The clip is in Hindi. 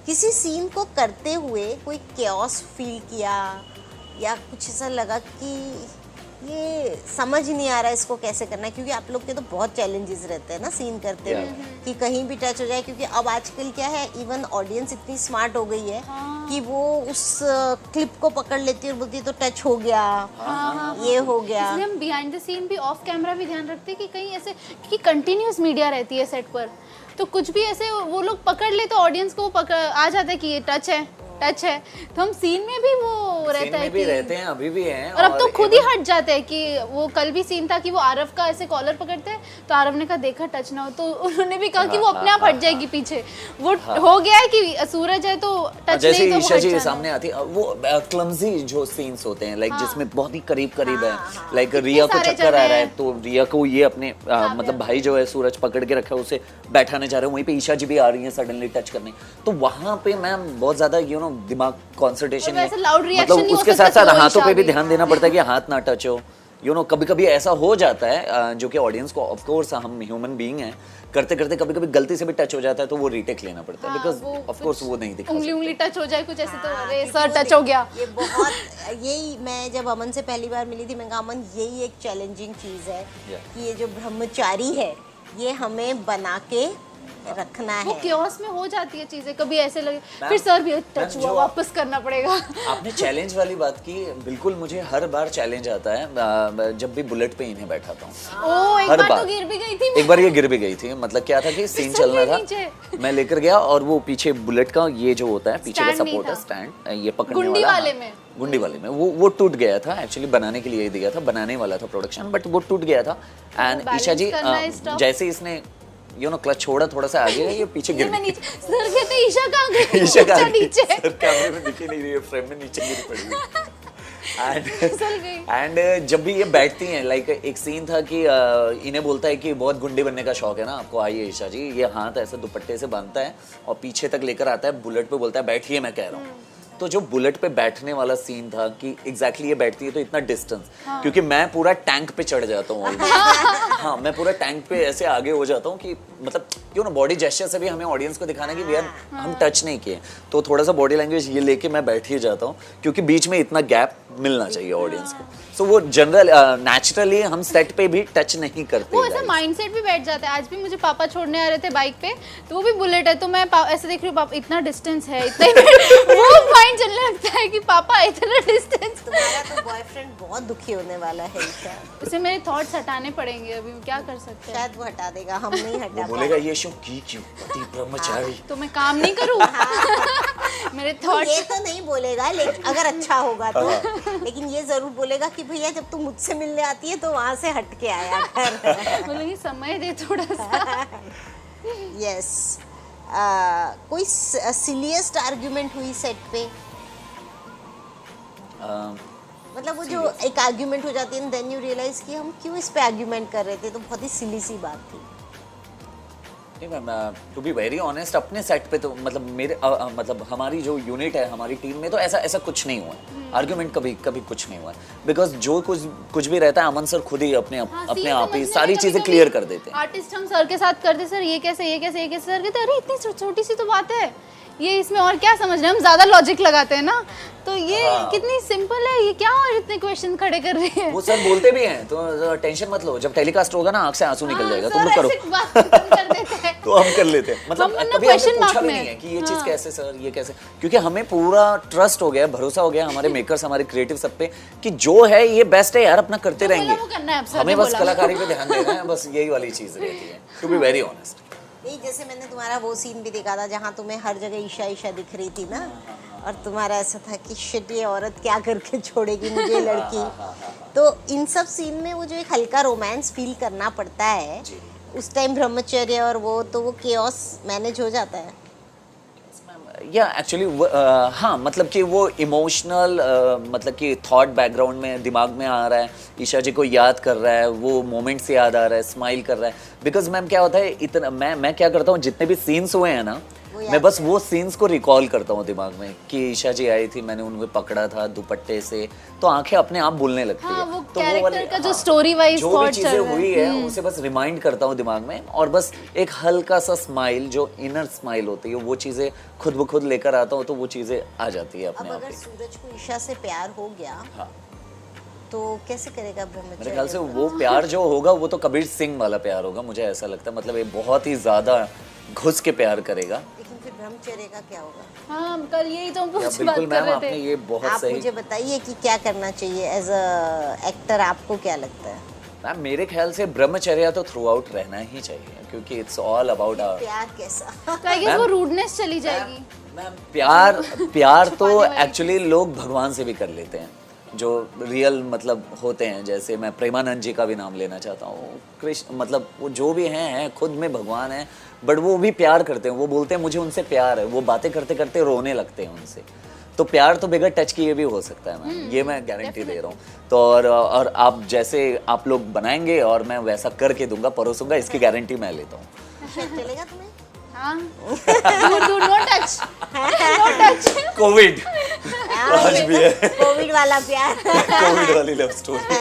किसी सीन को करते हुए कोई chaos फील किया या कुछ ऐसा लगा कि ये समझ नहीं आ रहा है इसको कैसे करना है, क्योंकि आप लोग के तो बहुत चैलेंजेस रहते हैं ना सीन करते हुए कि कहीं भी टच हो जाए, क्योंकि अब आजकल क्या है, इवन ऑडियंस इतनी स्मार्ट हो गई है कि वो उस क्लिप को पकड़ लेती है और बोलती है तो टच हो गया, ये हो गया। इसलिए हम बिहाइंड द सीन भी ऑफ कैमरा भी ध्यान रखते हैं कि कहीं ऐसे, क्योंकि कंटिन्यूस मीडिया रहती है सेट पर, तो कुछ भी ऐसे वो लोग पकड़ ले तो ऑडियंस को पकड़ आ जाता है कि ये टच है, तो हम सीन में भी वो रहता है भी रहते हैं, अभी भी हैं। और अब तो खुद ही हट जाते हैं कि वो कल भी सीन था कि वो आरव का ऐसे कॉलर पकड़ते हैं तो आरव ने कहा देखा टच ना हो, तो उन्होंने भी कहा कि वो अपने आप हट जाएगी पीछे, वो हो गया है कि सूरज है तो टच नहीं, तो ईशा जी सामने आती है, वो क्लमजी जो सीन्स होते हैं लाइक जिसमें बहुत ही करीब है, लाइक रिया को चक्कर आ रहा है तो रिया को ये अपने मतलब भाई जो है सूरज पकड़ के रखा है, उसे बैठाने जा रहे हैं, वहीं पे ईशा जी भी आ रही है सडनली टच करने, तो वहां पे मैम बहुत ज्यादा दिमाग कंसंट्रेशन है, मतलब उसके साथ साथ हाथों पे भी ध्यान देना पड़ता है कि हाथ ना टच हो, कभी कभी ऐसा हो जाता है जो कि ऑडियंस को, ऑफ कोर्स हम ह्यूमन बीइंग हैं, करते करते कभी कभी गलती से भी टच हो जाता है तो वो रीटेक लेना पड़ता है, बिकॉज ऑफ कोर्स वो नहीं दिखा, उंगली टच हो जाए कुछ ऐसे तो अरे सर टच हो गया। ये बहुत यही मैं जब अमन से पहली बार मिली थी, मैं कहा अमन यही एक चैलेंजिंग चीज है कि ये जो ब्रह्मचारी है ये हमें बना के रखना है। वो क्योस में हो जाती है चीजें, कभी ऐसे लगे फिर सर भी टच हुआ वापस करना पड़ेगा। आपने चैलेंज वाली बात की, बिल्कुल मुझे हर बार चैलेंज आता है जब भी बुलेट पे इन्हें बैठाता हूँ। एक बार तो गिर भी गई थी, एक बार ये गिर भी गई थी, मतलब क्या था कि सीन चल रहा था, मैं लेकर गया और वो पीछे बुलेट का ये जो होता है पीछे का सपोर्टर स्टैंड, ये पकड़ने वाला गुंडी वाले में वो टूट गया था, एक्चुअली बनाने के लिए दिया था, बनाने वाला था प्रोडक्शन, बट वो टूट गया था एंड ईशा जी जैसे इसने क्लच छोड़ा थोड़ा सा आगे, ये पीछे गिर गई। सर कहते ईशा कहाँ गई? ईशा कहाँ गई? सर कैमरे में दिखी नहीं रही है, फ्रेम में नीचे गिर पड़ी। एंड जब भी ये बैठती हैं, लाइक एक सीन था कि इन्हें बोलता है कि बहुत गुंडे बनने का शौक है ना आपको, आइए ईशा जी, ये हाथ ऐसे दुपट्टे से बांधता है और पीछे तक लेकर आता है, बुलेट पे बोलता है बैठिए मैं कह रहा हूँ। तो जो बुलेट पे बैठने वाला सीन था कि एग्जैक्टली ये बैठती है तो इतना डिस्टेंस, क्योंकि मैं पूरा टैंक पे चढ़ जाता हूँ हाँ, मैं पूरा टैंक पे ऐसे आगे हो जाता हूँ कि मतलब बॉडी जेस्चर से भी हमें ऑडियंस को दिखाना कि यार हम टच नहीं किए, तो थोड़ा सा बॉडी लैंग्वेज ये लेके मैं बैठ ही जाता हूँ, क्योंकि बीच में इतना गैप मिलना चाहिए ऑडियंस को। सो वो जनरल नेचुरली हम सेट पे भी टच नहीं करते, वो ऐसा माइंडसेट भी बैठ जाता है। आज भी मुझे पापा छोड़ने आ रहे थे बाइक पे, तो वो भी बुलेट है, तो मैं ऐसे देख रही हूँ पापा इतना डिस्टेंस है, इतना वो माइंड चलने लगता है कि पापा इतना डिस्टेंस। तुम्हारा तो बॉयफ्रेंड बहुत दुखी होने वाला है ईशा, उसे मेरे थॉट्स हटाने पड़ेंगे, अभी क्या कर सकते हैं। शायद वो हटा देगा, हम नहीं हटा बोलेगा ये शो की क्यों पति ब्रह्मचारी, तो मैं काम नहीं करूँ मेरे थॉट्स ये तो नहीं बोलेगा, लेकिन अगर अच्छा होगा तो, लेकिन ये जरूर बोलेगा कि भैया जब तू मुझसे मिलने आती है तो वहाँ से हट के आया कर। बोलेंगे समय दे थोड़ा सा। यस, कोई सिलियस्ट आर्ग्यूमेंट हुई सेट पे? मतलब वो जो एक आर्ग्यूमेंट हो जाती है, देन यू रियलाइज कि हम क्यों इस पे आर्ग्यूमेंट कर रहे थे, तो बहुत ही सिली सी बात थी। टू बी वेरी ऑनेस्ट, अपने सेट पे तो मतलब मेरे मतलब हमारी जो यूनिट है हमारी टीम में तो ऐसा कुछ नहीं हुआ, आर्ग्यूमेंट कभी कुछ नहीं हुआ, बिकॉज जो कुछ भी रहता है अमन सर खुद ही अपने आप ही सारी चीजें क्लियर कर देते हैं। आर्टिस्ट हम सर के साथ करते, सर ये कैसे सर कहते अरे इतनी छोटी सी तो बात है, ये इसमें और क्या समझ रहे हैं, हम ज्यादा लॉजिक लगाते हैं ना, तो ये कितनी सिंपल है, ये क्या और इतने क्वेश्चन खड़े कर रहे हैं। वो सर बोलते भी हैं तो टेंशन मत लो, जब टेलीकास्ट होगा ना आंख से आंसू निकल जाएगा, तुम लोग करो तो हम कर लेते हैं, मतलब कभी हमने पूछा भी नहीं है कि ये चीज कैसे सर, ये कैसे, क्योंकि हमें पूरा ट्रस्ट हो गया, भरोसा हो गया हमारे मेकर्स हमारे क्रिएटिव सब पे कि जो है ये बेस्ट है यार, अपना करते रहेंगे, हमें बस कलाकारी पे ध्यान देना है, बस यही वाली चीज रहती है, टू बी वेरी ऑनेस्ट। नहीं, जैसे मैंने तुम्हारा वो सीन भी देखा था जहाँ तुम्हें हर जगह ईशा दिख रही थी ना, और तुम्हारा ऐसा था कि शिट ये औरत क्या करके छोड़ेगी मुझे लड़की, तो इन सब सीन में वो जो एक हल्का रोमांस फील करना पड़ता है उस टाइम ब्रह्मचर्य और वो, तो वो केओस मैनेज हो जाता है। या एक्चुअली हाँ, मतलब कि वो इमोशनल मतलब कि थॉट बैकग्राउंड में दिमाग में आ रहा है, ईशा जी को याद कर रहा है, वो मोमेंट्स याद आ रहा है, स्माइल कर रहा है, बिकॉज मैम क्या होता है इतना मैं क्या करता हूँ, जितने भी सीन्स हुए हैं ना मैं बस वो सीन्स को रिकॉल करता हूँ दिमाग में कि ईशा जी आई थी, मैंने उनको पकड़ा था दुपट्टे से, तो आंखें अपने आप बोलने लगती हाँ, है। वो तो कैरेक्टर का जो स्टोरी वाइज जो भी चीजें हुई है उसे बस रिमाइंड करता हूँ दिमाग में, और बस एक हल्का सा स्माइल, जो इनर स्माइल होती है, वो चीजें खुद ब खुद लेकर आता हूँ, तो वो चीजें आ जाती है अपने अब आप अगर ही। सूरज को ईशा से प्यार हो गया हाँ। तो कैसे करेगा मेरे ब्रह्मचर्य? ख्याल से वो प्यार जो होगा वो तो कबीर सिंह वाला प्यार होगा, मुझे ऐसा लगता है। मतलब ये बहुत ही ज्यादा घुस के प्यार करेगा। लेकिन फिर ब्रह्मचर्य का क्या होगा? हाँ, कल यही तो हम या पूछ बात बिल्कुल कर मैम, रहे आपने थे। ये बहुत आप सही। मुझे बताइए कि क्या करना चाहिए एज अ एक्टर, आपको क्या लगता है? मैम मेरे ख्याल से ब्रह्मचर्या तो थ्रू आउट रहना ही चाहिए, क्योंकि इट्स ऑल अबाउट प्यार कैसा? तो आई गेस वो रूडनेस चली जाएगी। मैम प्यार तो छुपाने वाली एक्चुअली लोग भगवान से भी कर लेते हैं, जो रियल मतलब होते हैं। जैसे मैं प्रेमानंद जी का भी नाम लेना चाहता हूँ, कृष्ण, मतलब वो जो भी हैं खुद में भगवान हैं, बट वो भी प्यार करते हैं। वो बोलते हैं मुझे उनसे प्यार है, वो बातें करते करते रोने लगते हैं उनसे। तो प्यार तो बगैर टच किए भी हो सकता है मैम, ये मैं गारंटी दे रहा हूँ। तो और आप जैसे आप लोग बनाएंगे और मैं वैसा करके दूंगा, परोसूंगा, इसकी गारंटी मैं लेता हूँ। चलेगा तुम्हें? हाँ, दूर दूर, no touch, no touch. COVID आज भी है, कोविड वाला प्यार। कोविड वाली लव स्टोरी।